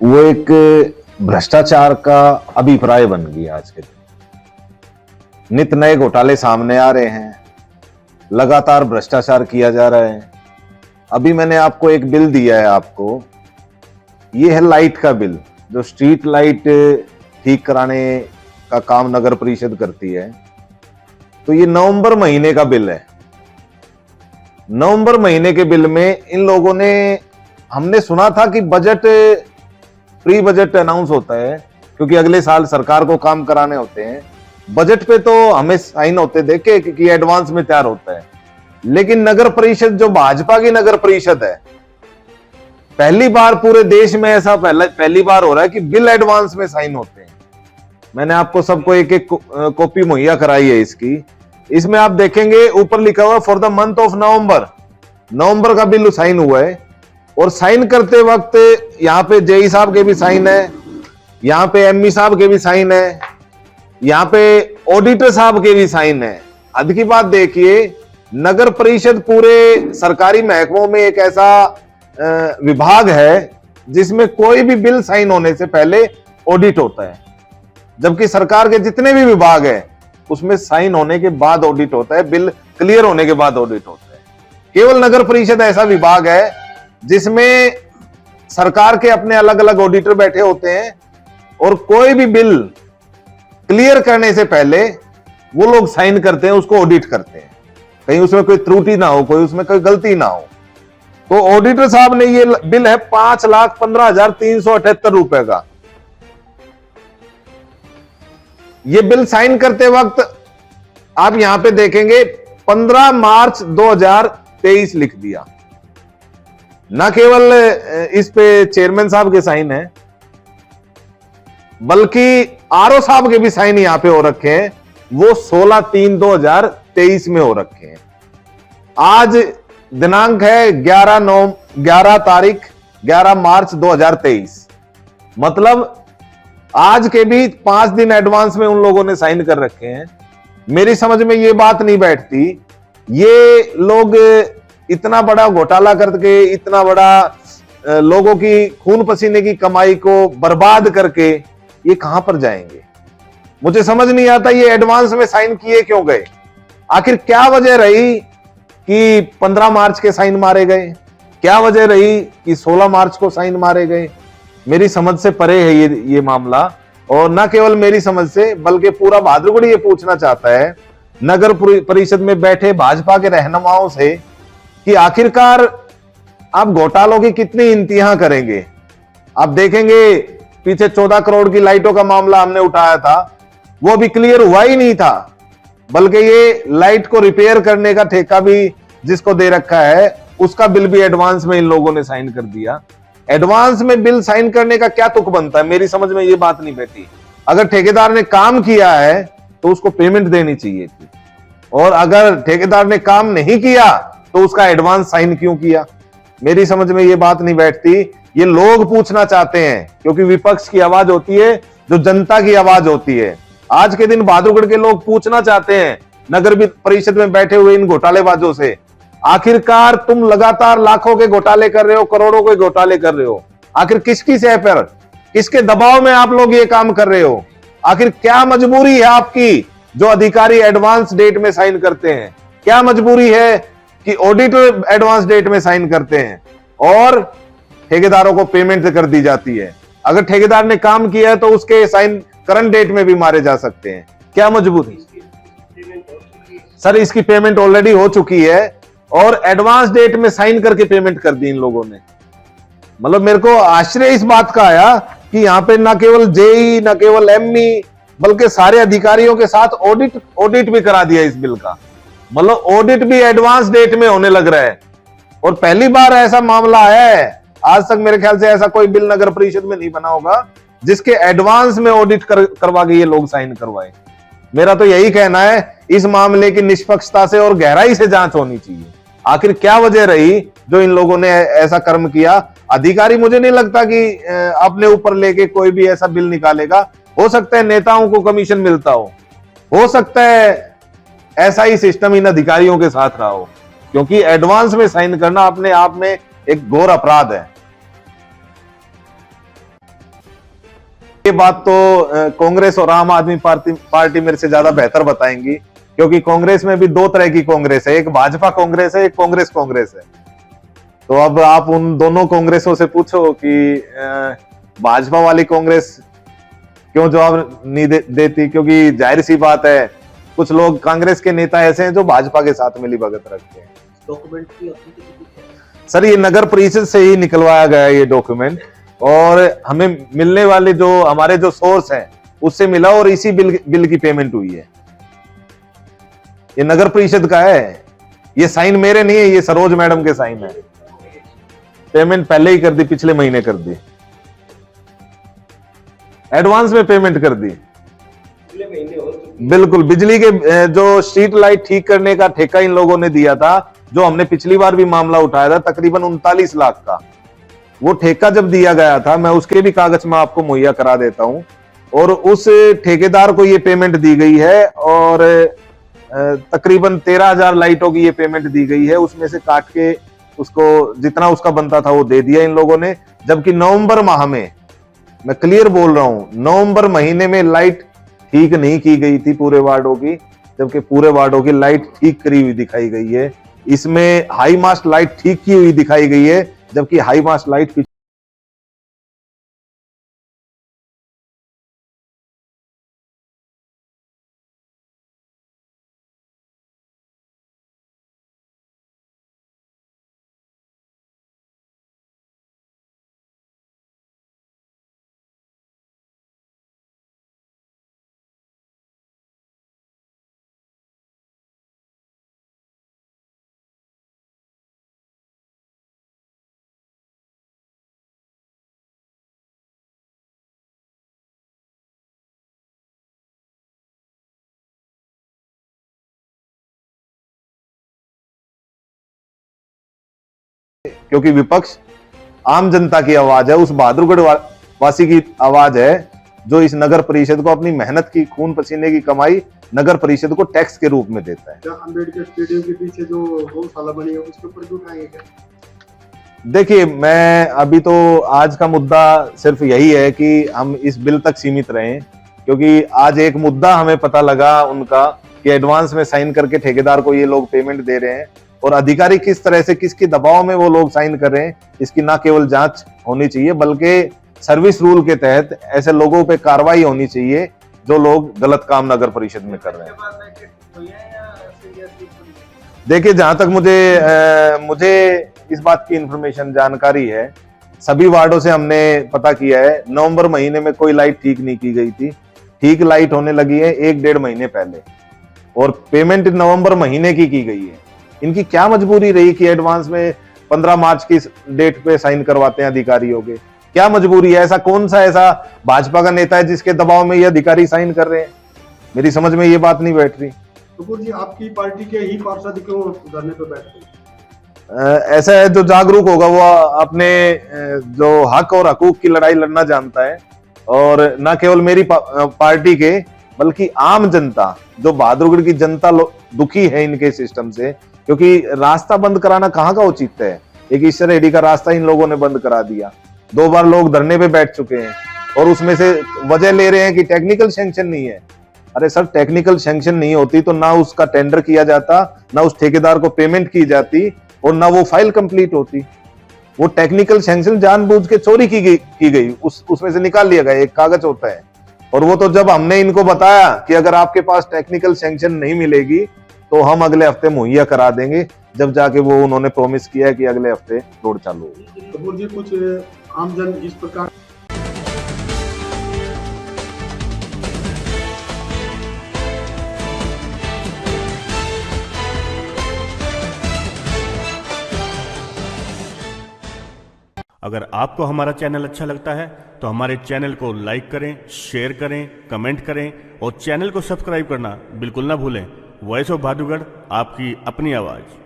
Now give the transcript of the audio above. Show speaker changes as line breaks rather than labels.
वो एक भ्रष्टाचार का अभिप्राय बन गया। आज के दिन नित नए घोटाले सामने आ रहे हैं, लगातार भ्रष्टाचार किया जा रहा है। अभी मैंने आपको एक बिल दिया है आपको, ये है लाइट का बिल, जो स्ट्रीट लाइट ठीक कराने का काम नगर परिषद करती है। तो ये नवंबर महीने का बिल है। नवंबर महीने के बिल में इन लोगों ने, हमने सुना था कि बजट, प्री बजट अनाउंस होता है क्योंकि अगले साल सरकार को काम कराने होते हैं। बजट पे तो हमें साइन होते देखे कि एडवांस में तैयार होता है, लेकिन नगर परिषद, जो भाजपा की नगर परिषद है, पहली बार पूरे देश में ऐसा पहली बार हो रहा है कि बिल एडवांस में साइन होते हैं। मैंने आपको सबको एक एक कॉपी मुहैया कराई है इसकी। इसमें आप देखेंगे ऊपर लिखा हुआ for the month of November, नवंबर का बिल साइन हुआ है। और साइन करते वक्त यहाँ पे जेई साहब के भी साइन है, यहाँ पे एमई साहब के भी साइन है, यहाँ पे ऑडिटर साहब के भी साइन है। हद की बात देखिए, नगर परिषद पूरे सरकारी महकमों में एक ऐसा विभाग है जिसमें कोई भी बिल साइन होने से पहले ऑडिट होता है, जबकि सरकार के जितने भी विभाग है उसमें साइन होने के बाद ऑडिट होता है, बिल क्लियर होने के बाद ऑडिट होता है। केवल नगर परिषद ऐसा विभाग है जिसमें सरकार के अपने अलग अलग ऑडिटर बैठे होते हैं और कोई भी बिल क्लियर करने से पहले वो लोग साइन करते हैं, उसको ऑडिट करते हैं, कहीं उसमें कोई त्रुटि ना हो, कोई उसमें कोई गलती ना हो। तो ऑडिटर साहब ने, ये बिल है 5,15,378 रुपए का। ये बिल साइन करते वक्त आप यहां पे देखेंगे 15 मार्च 2023 लिख दिया। ना केवल इस पे चेयरमैन साहब के साइन है, बल्कि आरओ साहब के भी साइन यहां पे हो रखे हैं, वो 16/3/2023 में हो रखे हैं। आज दिनांक है 11 मार्च 2023, मतलब आज के भी 5 दिन एडवांस में उन लोगों ने साइन कर रखे हैं। मेरी समझ में ये बात नहीं बैठती, ये लोग इतना बड़ा घोटाला करके, इतना बड़ा लोगों की खून पसीने की कमाई को बर्बाद करके ये कहां पर जाएंगे। मुझे समझ नहीं आता ये एडवांस में साइन किए क्यों गए। आखिर क्या वजह रही कि 15 मार्च के साइन मारे गए, क्या वजह रही कि 16 मार्च को साइन मारे गए। मेरी समझ से परे है ये मामला, और न केवल मेरी समझ से बल्कि पूरा बहादुरगढ़ ये पूछना चाहता है नगर परिषद में बैठे भाजपा के रहनुमाओं से कि आखिरकार आप घोटालों की कितनी इंतहा करेंगे। आप देखेंगे पीछे 14 करोड़ की लाइटों का मामला हमने उठाया था, वो अभी क्लियर हुआ ही नहीं था, बल्कि ये लाइट को रिपेयर करने का ठेका भी जिसको दे रखा है उसका बिल भी एडवांस में इन लोगों ने साइन कर दिया। एडवांस में बिल साइन करने का क्या तुक बनता है, मेरी समझ में ये बात नहीं बैठी। अगर ठेकेदार ने काम किया है तो उसको पेमेंट देनी चाहिए थी, और अगर ठेकेदार ने काम नहीं किया तो उसका एडवांस साइन क्यों किया। मेरी समझ में ये बात नहीं बैठती। ये लोग पूछना चाहते हैं, क्योंकि विपक्ष की आवाज होती है, जो जनता की आवाज होती है। आज के दिन बहादुरगढ़ के लोग पूछना चाहते हैं नगर परिषद में बैठे हुए इन घोटालेबाजों से, आखिरकार तुम लगातार लाखों के घोटाले कर रहे हो, करोड़ों के घोटाले कर रहे हो, आखिर किसकी सह पर, किसके दबाव में आप लोग ये काम कर रहे हो। आखिर क्या मजबूरी है आपकी जो अधिकारी एडवांस डेट में साइन करते हैं, क्या मजबूरी है कि ऑडिटर एडवांस डेट में साइन करते हैं और ठेकेदारों को पेमेंट कर दी जाती है। अगर ठेकेदार ने काम किया है तो उसके साइन करंट डेट में भी मारे जा सकते हैं। क्या मजबूरी सर, इसकी पेमेंट ऑलरेडी हो चुकी है और एडवांस डेट में साइन करके पेमेंट कर दी इन लोगों ने। मतलब मेरे को आश्चर्य इस बात का आया कि यहाँ पे ना केवल जेई, ना केवल एमई, बल्कि सारे अधिकारियों के साथ ऑडिट भी करा दिया इस बिल का। मतलब ऑडिट भी एडवांस डेट में होने लग रहा है, और पहली बार ऐसा मामला है। आज तक मेरे ख्याल से ऐसा कोई बिल नगर परिषद में नहीं बना होगा जिसके एडवांस में ऑडिट करवा के ये लोग साइन करवाए। मेरा तो यही कहना है, इस मामले की निष्पक्षता से और गहराई से जांच होनी चाहिए। आखिर क्या वजह रही जो इन लोगों ने ऐसा कर्म किया। अधिकारी मुझे नहीं लगता कि अपने ऊपर लेके कोई भी ऐसा बिल निकालेगा। हो सकता है नेताओं को कमीशन मिलता हो सकता है ऐसा ही सिस्टम इन अधिकारियों के साथ रहा हो, क्योंकि एडवांस में साइन करना अपने आप में एक घोर अपराध है। ये बात तो कांग्रेस और आम आदमी पार्टी मेरे से ज्यादा बेहतर बताएंगी, क्योंकि कांग्रेस में भी दो तरह की कांग्रेस है, एक भाजपा कांग्रेस है, एक कांग्रेस है। तो अब आप उन दोनों कांग्रेसों से पूछो कि भाजपा वाली कांग्रेस क्यों जवाब नहीं देती, क्योंकि जाहिर सी बात है कुछ लोग कांग्रेस के नेता ऐसे हैं जो भाजपा के साथ मिली भगत रखते हैं।
डॉक्यूमेंट की ऑथेंटिसिटी
सर ये नगर परिषद से ही निकलवाया गया है ये डॉक्यूमेंट, और हमें मिलने वाले जो हमारे जो सोर्स हैं उससे मिला, और इसी बिल की पेमेंट हुई है। ये नगर परिषद का है, ये साइन मेरे नहीं है, ये सरोज मैडम के साइन है। पेमेंट पहले ही कर दी, पिछले महीने कर दी, एडवांस में पेमेंट कर दी। बिल्कुल, बिजली के जो स्ट्रीट लाइट ठीक करने का ठेका इन लोगों ने दिया था, जो हमने पिछली बार भी मामला उठाया था, तकरीबन 39 लाख का वो ठेका जब दिया गया था, मैं उसके भी कागज में आपको मुहैया करा देता हूं, और उस ठेकेदार को ये पेमेंट दी गई है, और तकरीबन 13,000 लाइटों की ये पेमेंट दी गई है। उसमें से काट के उसको जितना उसका बनता था वो दे दिया इन लोगों ने। जबकि नवंबर माह में, मैं क्लियर बोल रहा हूं, नवंबर महीने में लाइट ठीक नहीं की गई थी पूरे वार्डों की, जबकि पूरे वार्डों की लाइट ठीक करी हुई दिखाई गई है। इसमें हाई मास्ट लाइट ठीक की हुई दिखाई गई है, जबकि हाई मास्ट लाइट क्योंकि विपक्ष आम जनता की आवाज है, उस बहादुरगढ़ वासी की आवाज है जो इस नगर परिषद को अपनी मेहनत की, खून पसीने की कमाई नगर परिषद को टैक्स के रूप में देता है।
क्या अंबेडकर स्टेडियम के पीछे जो गौशाला बनी है उसके ऊपर भी उठाएंगे क्या?
देखिए, मैं अभी तो आज का मुद्दा सिर्फ यही है कि हम इस बिल तक सीमित रहें, क्योंकि आज एक मुद्दा हमें पता लगा उनका कि एडवांस में साइन करके ठेकेदार को ये लोग पेमेंट दे रहे हैं, और अधिकारी किस तरह से, किसके दबाव में वो लोग साइन कर रहे हैं, इसकी ना केवल जांच होनी चाहिए बल्कि सर्विस रूल के तहत ऐसे लोगों पे कार्रवाई होनी चाहिए जो लोग गलत काम नगर परिषद में कर रहे हैं। देखिए, जहां तक मुझे इस बात की इंफॉर्मेशन, जानकारी है, सभी वार्डों से हमने पता किया है, नवंबर महीने में कोई लाइट ठीक नहीं की गई थी। ठीक लाइट होने लगी है 1-1.5 महीने पहले, और पेमेंट नवंबर महीने की गई है। इनकी क्या मजबूरी रही कि एडवांस में 15 मार्च की डेट पे साइन करवाते हैं अधिकारियों के? क्या मजबूरी है? ऐसा कौन सा ऐसा भाजपा का नेता है जिसके दबाव में ये अधिकारी साइन कर रहे हैं? मेरी समझ में ये बात नहीं बैठ रही।
कपूर जी, आपकी पार्टी के ही पार्षद क्यों धरने पे बैठते हैं?
ऐसा है, जो जागरूक होगा वो अपने जो हक और हकूक की लड़ाई लड़ना जानता है, और न केवल मेरी पार्टी के बल्कि आम जनता, जो बहादुरगढ़ की जनता दुखी है इनके सिस्टम से, क्योंकि रास्ता बंद कराना कहाँ का उचित है? एक ईश्वर रेड्डी का रास्ता इन लोगों ने बंद करा दिया, 2 बार लोग धरने पे बैठ चुके हैं, और उसमें से वजह ले रहे हैं कि टेक्निकल सैंक्शन नहीं है। अरे सर, टेक्निकल सैंक्शन नहीं होती तो ना उसका टेंडर किया जाता, ना उस ठेकेदार को पेमेंट की जाती, और ना वो फाइल कंप्लीट होती। वो टेक्निकल सैंक्शन जानबूझ के चोरी की गई, उसमें से निकाल लिया गया, एक कागज होता है। और वो तो जब हमने इनको बताया कि अगर आपके पास टेक्निकल सैंक्शन नहीं मिलेगी तो हम अगले हफ्ते मुहैया करा देंगे, जब जाके वो उन्होंने प्रॉमिस किया है कि अगले हफ्ते रोड चालू होगी।
कपूर जी, कुछ आमजन इस प्रकार
अगर आपको हमारा चैनल अच्छा लगता है तो हमारे चैनल को लाइक करें, शेयर करें, कमेंट करें, और चैनल को सब्सक्राइब करना बिल्कुल ना भूलें। वॉइस ऑफ भादुगढ़, आपकी अपनी आवाज़।